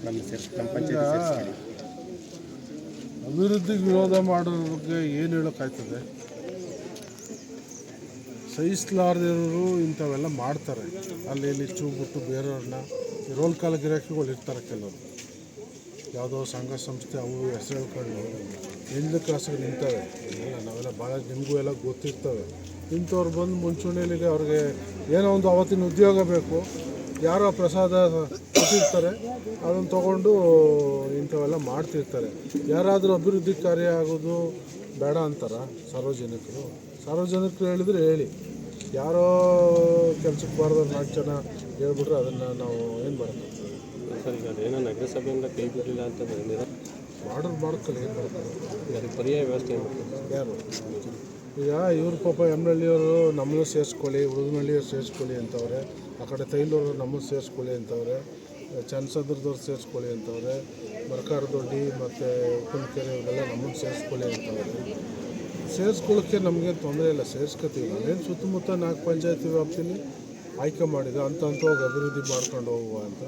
ನಮ್ಮ ಪಂಚಾಯತಿ ಅಭಿವೃದ್ಧಿಗೆ ವಿರೋಧ ಮಾಡೋರಿಗೆ ಏನು ಹೇಳೋಕ್ಕಾಯ್ತದೆ? ಸಹಿಸಲಾರದಿರೋರು ಇಂಥವೆಲ್ಲ ಮಾಡ್ತಾರೆ. ಅಲ್ಲಿ ಇಲ್ಲಿ ಚೂಬಿಟ್ಟು ಬೇರೆಯವ್ರನ್ನ ರೋಲ್ ಕಾಲ ಗಿರಾಕಿಗಳು ಇರ್ತಾರೆ. ಕೆಲವರು ಯಾವುದೋ ಸಂಘ ಸಂಸ್ಥೆ ಅವು ಹೆಸರು ಹೇಳ್ಕೊಂಡು ಹಿಂದೆ ಕಾಸಿಗೆ ನಿಂತವೆ. ನಾವೆಲ್ಲ ಭಾಳ ನಿಮಗೂ ಎಲ್ಲ ಗೊತ್ತಿರ್ತವೆ. ಇಂಥವ್ರು ಬಂದು ಮುಂಚೂಣಿಯಲ್ಲಿ ಅವ್ರಿಗೆ ಏನೋ ಒಂದು ಅವತ್ತಿನ ಉದ್ಯೋಗ ಬೇಕು, ಯಾರೋ ಪ್ರಸಾದ ಕೊಟ್ಟಿರ್ತಾರೆ, ಅದನ್ನು ತೊಗೊಂಡು ಇಂಥವೆಲ್ಲ ಮಾಡ್ತಿರ್ತಾರೆ. ಯಾರಾದರೂ ಅಭಿವೃದ್ಧಿ ಕಾರ್ಯ ಆಗೋದು ಬೇಡ ಅಂತಾರ ಸಾರ್ವಜನಿಕರು ಹೇಳಿದರೆ ಹೇಳಿ, ಯಾರೋ ಕೆಲಸಕ್ಕೆ ಬಾರ್ದು 4 ಜನ ಹೇಳ್ಬಿಟ್ರೆ ಅದನ್ನು ನಾವು ಏನು ಮಾಡೋಕ್ಕಾಗ್ತದೆ? ಸರ್, ಈಗ ಅದೇನೋ ನಗರಸಭೆಯಿಂದ ಕೈ ಬಿಡಲಿಲ್ಲ ಅಂತ ಮಾಡ್ಕೊಳ್ಳಿ, ಏನು ಮಾಡ್ತಾರೆ? ಅದಕ್ಕೆ ಪರ್ಯಾಯ ವ್ಯವಸ್ಥೆ ಯಾರು ಈಗ ಇವ್ರು ಪಾಪ ಎಮ್ನಳ್ಳಿಯವರು ನಮ್ಮನ್ನು ಸೇರಿಸ್ಕೊಳ್ಳಿ, ಉಳಿದನಳ್ಳಿಯವ್ರು ಸೇರಿಸ್ಕೊಳ್ಳಿ ಅಂತವ್ರೆ, ಆ ಕಡೆ ತೈಲೂರು ನಮ್ಮನ್ನು ಸೇರಿಸ್ಕೊಳ್ಳಿ ಅಂತವ್ರೆ, ಚನ್ನಸಂದ್ರದವ್ರು ಸೇರಿಸ್ಕೊಳ್ಳಿ ಅಂತವ್ರೆ, ಮರಕಾರದೊಡ್ಡಿ ಮತ್ತು ಉಪ್ಪನಕೆರೆ ಇವರೆಲ್ಲ ನಮ್ಮನ್ನು ಸೇರಿಸ್ಕೊಳ್ಳಿ ಅಂತವ್ರೆ. ಸೇರಿಸ್ಕೊಳ್ಳೋಕ್ಕೆ ನಮಗೇನು ತೊಂದರೆ ಇಲ್ಲ, ಸೇರಿಸ್ಕೊತೀವಿ. ನಾವೇನು ಸುತ್ತಮುತ್ತ 4 ಪಂಚಾಯತಿ ವ್ಯಾಪ್ತಿಲಿ ಆಯ್ಕೆ ಮಾಡಿದ ಹೋಗಿ ಅಭಿವೃದ್ಧಿ ಮಾಡ್ಕೊಂಡು ಹೋಗುವ ಅಂತ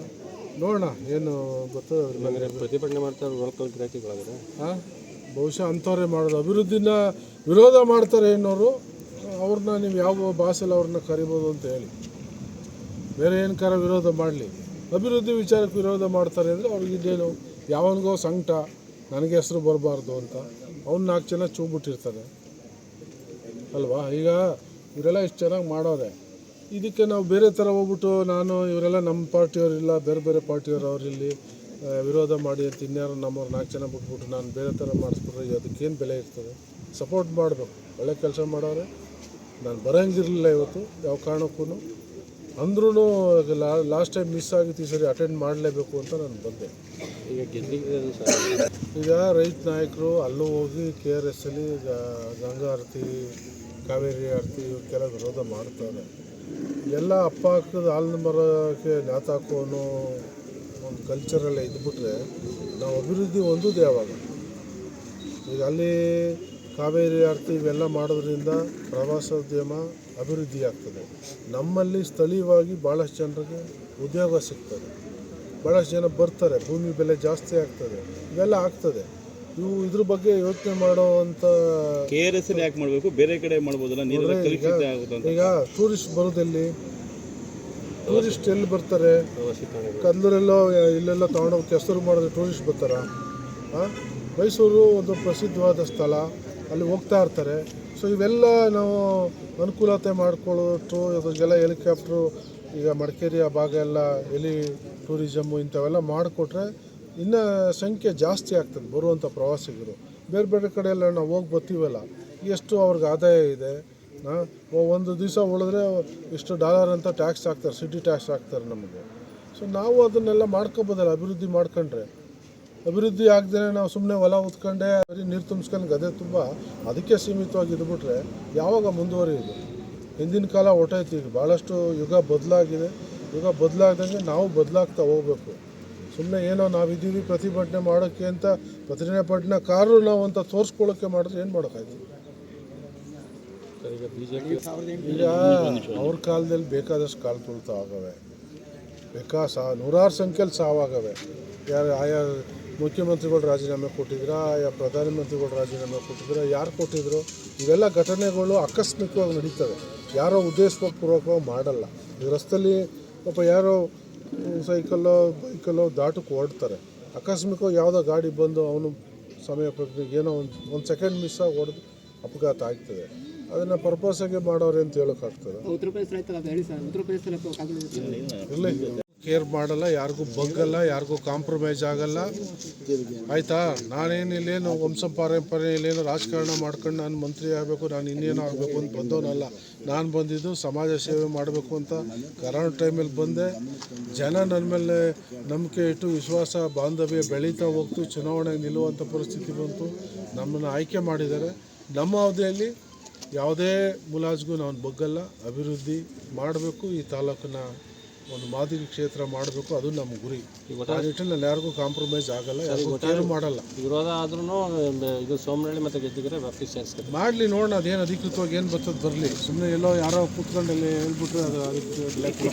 ನೋಡೋಣ ಏನು ಗೊತ್ತೋ. ಪ್ರತಿಭಟನೆ ಮಾಡ್ತಾರೆ ಲೋಕಲ್ ಗಿರಾಕಿಗಳಾದರೆ ಬಹುಶಃ ಅಂಥವ್ರೇ ಮಾಡೋದು. ಅಭಿವೃದ್ಧಿನ ವಿರೋಧ ಮಾಡ್ತಾರೆ ಅನ್ನೋರು, ಅವ್ರನ್ನ ನೀವು ಯಾವ ಭಾಷೆಯಲ್ಲಿ ಅವ್ರನ್ನ ಕರಿಬೋದು ಅಂತ ಹೇಳಿ. ಬೇರೆ ಏನಕ್ಕಾರ ವಿರೋಧ ಮಾಡಲಿ, ಅಭಿವೃದ್ಧಿ ವಿಚಾರಕ್ಕೆ ವಿರೋಧ ಮಾಡ್ತಾರೆ ಅಂದರೆ ಅವ್ರಿಗಿದ್ದೇನು ಯಾವನಿಗೋ ಸಂಕಟ, ನನಗೆ ಹೆಸರು ಬರಬಾರ್ದು ಅಂತ ಅವ್ನು 4 ಜನ ಚೂಬಿಟ್ಟಿರ್ತಾರೆ ಅಲ್ವಾ? ಈಗ ಇವರೆಲ್ಲ ಇಷ್ಟು ಚೆನ್ನಾಗಿ ಮಾಡೋರೆ, ಇದಕ್ಕೆ ನಾವು ಬೇರೆ ಥರ ಹೋಗ್ಬಿಟ್ಟು ನಾನು ಇವರೆಲ್ಲ ನಮ್ಮ ಪಾರ್ಟಿಯವರಿಲ್ಲ ಬೇರೆ ಬೇರೆ ಪಾರ್ಟಿಯವರು ಅವರಿಲ್ಲಿ ವಿರೋಧ ಮಾಡಿ ಅಂತ ಇನ್ಯಾರು ನಮ್ಮವ್ರು 4 ಜನ ಬಿಟ್ಬಿಟ್ಟು ನಾನು ಬೇರೆ ಥರ ಮಾಡಿಸ್ಬಿಟ್ರೆ ಅದಕ್ಕೇನು ಬೆಲೆ ಇರ್ತದೆ? ಸಪೋರ್ಟ್ ಮಾಡಬೇಕು. ಒಳ್ಳೆ ಕೆಲಸ ಮಾಡೋರೆ. ನಾನು ಬರೋಂಗಿರಲಿಲ್ಲ ಇವತ್ತು ಯಾವ ಕಾರಣಕ್ಕೂ, ಅಂದ್ರೂ ಲಾಸ್ಟ್ ಟೈಮ್ ಮಿಸ್ ಆಗಿತ್ತು, ಈ ಸರಿ ಅಟೆಂಡ್ ಮಾಡಲೇಬೇಕು ಅಂತ ನಾನು ಬಂದೆ. ಈಗ ರೈತ ನಾಯಕರು ಅಲ್ಲೂ ಹೋಗಿ KRSಲ್ಲಿ ಗಂಗಾ ಆರತಿ, ಕಾವೇರಿ ಆರತಿ ಇವಕ್ಕೆಲ್ಲ ವಿರೋಧ ಮಾಡ್ತಾರೆ. ಎಲ್ಲ ಅಪ್ಪ ಹಾಕಿದ ಹಾಲಿನ ಮರಕ್ಕೆ ನೇತಾಕೋನು ಒಂದು ಕಲ್ಚರಲ್ಲೇ ಇದ್ಬಿಟ್ರೆ ನಾವು ಅಭಿವೃದ್ಧಿ ಹೊಂದೋದು ಯಾವಾಗ? ಈಗ ಅಲ್ಲಿ ಕಾವೇರಿ ಆರತಿ ಇವೆಲ್ಲ ಮಾಡೋದ್ರಿಂದ ಪ್ರವಾಸೋದ್ಯಮ ಅಭಿವೃದ್ಧಿ ಆಗ್ತದೆ. ನಮ್ಮಲ್ಲಿ ಸ್ಥಳೀಯವಾಗಿ ಭಾಳಷ್ಟು ಜನರಿಗೆ ಉದ್ಯೋಗ ಸಿಗ್ತದೆ, ಭಾಳಷ್ಟು ಜನ ಬರ್ತಾರೆ, ಭೂಮಿ ಬೆಲೆ ಜಾಸ್ತಿ ಆಗ್ತದೆ, ಇವೆಲ್ಲ ಆಗ್ತದೆ. ಇದ್ರ ಬಗ್ಗೆ ಯೋಚನೆ ಮಾಡೋವಂಥ KRS ಯಾಕೆ ಮಾಡಬೇಕು? ಬೇರೆ ಕಡೆ ಮಾಡ್ಬೋದಲ್ಲ? ಈಗ ಟೂರಿಸ್ಟ್ ಬರೋದಲ್ಲಿ ಟೂರಿಸ್ಟ್ ಎಲ್ಲಿ ಬರ್ತಾರೆ? ಕಲ್ಲೂರೆಲ್ಲೋ ಇಲ್ಲೆಲ್ಲ ತೊಗೊಂಡೋಗಿ ಕೆಸರು ಮಾಡಿದ್ರೆ ಟೂರಿಸ್ಟ್ ಬರ್ತಾರ? ಮೈಸೂರು ಒಂದು ಪ್ರಸಿದ್ಧವಾದ ಸ್ಥಳ, ಅಲ್ಲಿ ಹೋಗ್ತಾ ಇರ್ತಾರೆ. ಸೊ ಇವೆಲ್ಲ ನಾವು ಅನುಕೂಲತೆ ಮಾಡಿಕೊಳ್ಳೋದು, ಇದಕ್ಕೆಲ್ಲ ಹೆಲಿಕಾಪ್ಟ್ರು, ಈಗ ಮಡಿಕೇರಿ ಆ ಭಾಗ ಎಲ್ಲ ಎಲಿ ಟೂರಿಸಮ್ಮು ಇಂಥವೆಲ್ಲ ಮಾಡಿಕೊಟ್ರೆ ಇನ್ನೂ ಸಂಖ್ಯೆ ಜಾಸ್ತಿ ಆಗ್ತದೆ ಬರುವಂಥ ಪ್ರವಾಸಿಗರು. ಬೇರೆ ಬೇರೆ ಕಡೆ ಎಲ್ಲ ನಾವು ಹೋಗಿ ಬರ್ತೀವಲ್ಲ, ಎಷ್ಟು ಅವ್ರಿಗೆ ಆದಾಯ ಇದೆ. ಒಂದು ದಿವಸ ಉಳಿದ್ರೆ ಇಷ್ಟು $1 ಅಂತ ಟ್ಯಾಕ್ಸ್ ಹಾಕ್ತಾರೆ, ಸಿಟಿ ಟ್ಯಾಕ್ಸ್ ಹಾಕ್ತಾರೆ ನಮಗೆ. ಸೊ ನಾವು ಅದನ್ನೆಲ್ಲ ಮಾಡ್ಕೊಬೋದಲ್ಲ ಅಭಿವೃದ್ಧಿ ಮಾಡ್ಕೊಂಡ್ರೆ. ಅಭಿವೃದ್ಧಿ ಆಗದೇ ನಾವು ಸುಮ್ಮನೆ ಹೊಲ ಉತ್ಕೊಂಡೆ ಬರೀ ನೀರು ತುಂಬಿಸ್ಕೊಂಡು ಗದೆ ತುಂಬ ಅದಕ್ಕೆ ಸೀಮಿತವಾಗಿ ಇದ್ಬಿಟ್ರೆ ಯಾವಾಗ ಮುಂದುವರಿಯೋದು? ಹಿಂದಿನ ಕಾಲ ಹೊಟ್ಟೈತಿ. ಈಗ ಭಾಳಷ್ಟು ಯುಗ ಬದಲಾಗಿದೆ. ಯುಗ ಬದಲಾಗ್ದಂಗೆ ನಾವು ಬದಲಾಗ್ತಾ ಹೋಗ್ಬೇಕು. ಸುಮ್ಮನೆ ಏನೋ ನಾವಿದ್ದೀವಿ ಪ್ರತಿಭಟನೆ ಮಾಡೋಕ್ಕೆ ಅಂತ ಪ್ರತಿಭಟನೆಕಾರರು ನಾವು ಅಂತ ತೋರಿಸ್ಕೊಳ್ಳೋಕ್ಕೆ ಮಾಡಿದ್ರೆ ಏನು ಮಾಡೋಕ್ಕಾಯ್ತು? ಈಗ ಅವ್ರ ಕಾಲದಲ್ಲಿ ಬೇಕಾದಷ್ಟು ಕಾಲು ತುಳ್ತಾ ಆಗವೆ, ನೂರಾರು ಸಂಖ್ಯೆಯಲ್ಲಿ ಸಾವಾಗವೆ. ಆಯಾ ಮುಖ್ಯಮಂತ್ರಿಗಳು ರಾಜೀನಾಮೆ ಕೊಟ್ಟಿದ್ರ, ಆಯಾ ಪ್ರಧಾನಮಂತ್ರಿಗಳು ರಾಜೀನಾಮೆ ಕೊಟ್ಟಿದ್ರ, ಯಾರು ಕೊಟ್ಟಿದ್ರು? ಇವೆಲ್ಲ ಘಟನೆಗಳು ಆಕಸ್ಮಿಕವಾಗಿ ನಡೀತವೆ, ಯಾರೋ ಉದ್ದೇಶಪೂರ್ವಕವಾಗಿ ಮಾಡಲ್ಲ. ಈ ರಸ್ತೆಯಲ್ಲಿ ಪಾಪ ಯಾರೋ ಸೈಕಲ್ಲೋ ಬೈಕಲ್ಲೋ ದಾಟಕ್ಕೆ ಹೊರಡ್ತಾರೆ, ಆಕಸ್ಮಿಕವಾಗಿ ಯಾವುದೋ ಗಾಡಿ ಬಂದು ಅವನು ಸಮಯ ಪ್ರಜ್ಞೆಗೆ ಏನೋ ಒಂದು ಸೆಕೆಂಡ್ ಮಿಸ್ ಆಗಿ ಹೊಡೆದು ಅಪಘಾತ ಆಗ್ತದೆ. ಅದನ್ನು ಪರ್ಪಸಾಗಿ ಮಾಡೋರೆ ಅಂತ ಹೇಳೋಕ್ಕಾಗ್ತದೆ? ಇರಲಿ, ಕೇರ್ ಮಾಡಲ್ಲ, ಯಾರಿಗೂ ಬಗ್ಗಲ್ಲ, ಯಾರಿಗೂ ಕಾಂಪ್ರಮೈಸ್ ಆಗಲ್ಲ. ಆಯಿತಾ? ನಾನೇನಿಲ್ಲೇನು ವಂಶಪಾರಂಪರ್ಯಲ್ಲೇನು ರಾಜಕಾರಣ ಮಾಡ್ಕೊಂಡು ನಾನು ಮಂತ್ರಿ ಆಗಬೇಕು, ನಾನು ಇನ್ನೇನು ಆಗಬೇಕು ಅಂತ ಬಂದವನಲ್ಲ. ನಾನು ಬಂದಿದ್ದು ಸಮಾಜ ಸೇವೆ ಮಾಡಬೇಕು ಅಂತ ಕರೋನಾ ಟೈಮಲ್ಲಿ ಬಂದೆ. ಜನ ನನ್ನ ಮೇಲೆ ನಂಬಿಕೆ ಇಟ್ಟು ವಿಶ್ವಾಸ ಬಾಂಧವ್ಯ ಬೆಳೀತಾ ಹೋಗ್ತು, ಚುನಾವಣೆಗೆ ನಿಲ್ಲುವಂಥ ಪರಿಸ್ಥಿತಿ ಬಂತು, ನಮ್ಮನ್ನು ಆಯ್ಕೆ ಮಾಡಿದ್ದಾರೆ. ನಮ್ಮ ಅವಧಿಯಲ್ಲಿ ಯಾವುದೇ ಮುಲಾಜಿಗೂ ನಾವು ಬಗ್ಗಲ್ಲ, ಅಭಿವೃದ್ಧಿ ಮಾಡಬೇಕು, ಈ ತಾಲೂಕನ್ನ ಒಂದು ಮಾದರಿ ಕ್ಷೇತ್ರ ಮಾಡಬೇಕು, ಅದು ನಮ್ಮ ಗುರಿ. ಆ ನಿಟ್ಟಿನಲ್ಲಿ ಯಾರಿಗೂ ಕಾಂಪ್ರಮೈಸ್ ಆಗಲ್ಲ, ಯಾರಿಗೂ ಕೇರು ಮಾಡಲ್ಲ. ವಿರೋಧ ಆದ್ರೂ ಇದು ಸೋಮನಹಳ್ಳಿ ಮತ್ತು ಗೆದ್ದಿಗೆರೆ ವ್ಯಾಪ್ತಿ ಸೇರಿಸ್ತಾರೆ ಮಾಡಲಿ, ನೋಡೋಣ ಅದೇನು ಅಧಿಕೃತವಾಗಿ ಏನು ಬರ್ತದೆ ಬರಲಿ. ಸುಮ್ಮನೆ ಎಲ್ಲೋ ಯಾರೋ ಕೂತ್ಕೊಂಡಲ್ಲಿ ಹೇಳ್ಬಿಟ್ರೆ ಅದು ಅದಕ್ಕೆ